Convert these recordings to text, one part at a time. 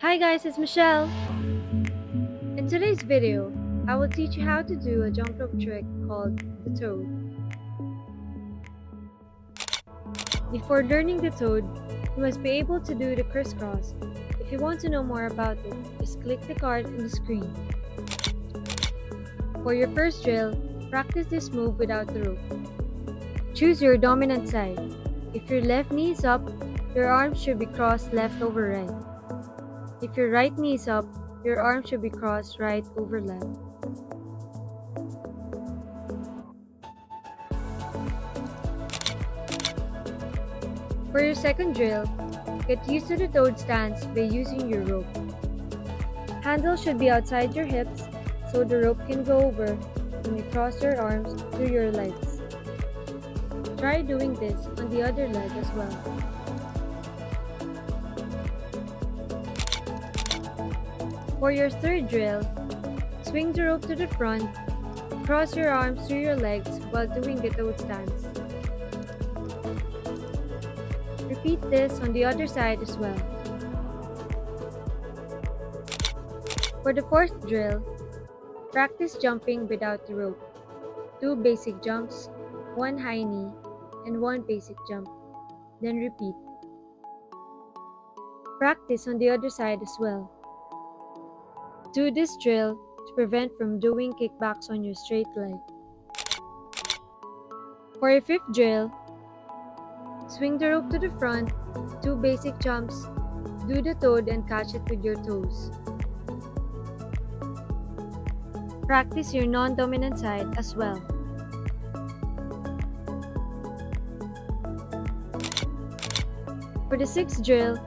Hi guys, it's Michelle. In today's video, I will teach you how to do a jump rope trick called the toad. Before learning the toad, you must be able to do the crisscross. If you want to know more about it, just click the card on the screen. For your first drill, practice this move without the rope. Choose your dominant side. If your left knee is up, your arms should be crossed left over right. If your right knee is up, your arms should be crossed right over left. For your second drill, get used to the toad stance by using your rope. Handle should be outside your hips so the rope can go over when you cross your arms through your legs. Try doing this on the other leg as well. For your third drill, swing the rope to the front, cross your arms through your legs while doing the toad stance. Repeat this on the other side as well. For the fourth drill, practice jumping without the rope. 2 basic jumps, 1 high knee, and 1 basic jump. Then repeat. Practice on the other side as well. Do this drill to prevent from doing kickbacks on your straight leg. For your fifth drill, swing the rope to the front, 2 basic jumps, do the toad and catch it with your toes. Practice your non-dominant side as well. For the sixth drill,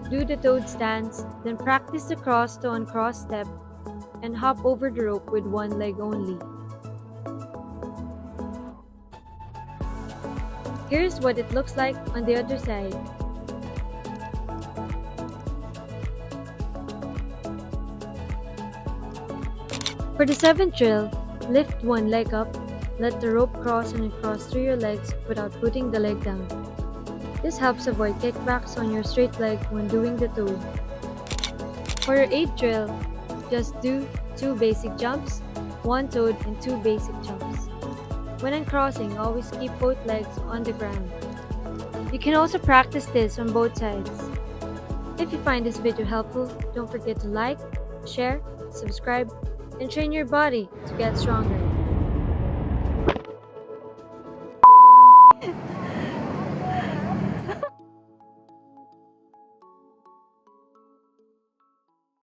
do the toad stance, then practice the cross to uncross step and hop over the rope with 1 leg only. Here's what it looks like on the other side. For the seventh drill, lift 1 leg up, let the rope cross and uncross through your legs without putting the leg down. This helps avoid kickbacks on your straight leg when doing the toad. For your 8th drill, just do 2 basic jumps, 1 toad and 2 basic jumps. When uncrossing, always keep both legs on the ground. You can also practice this on both sides. If you find this video helpful, don't forget to like, share, subscribe, and train your body to get stronger.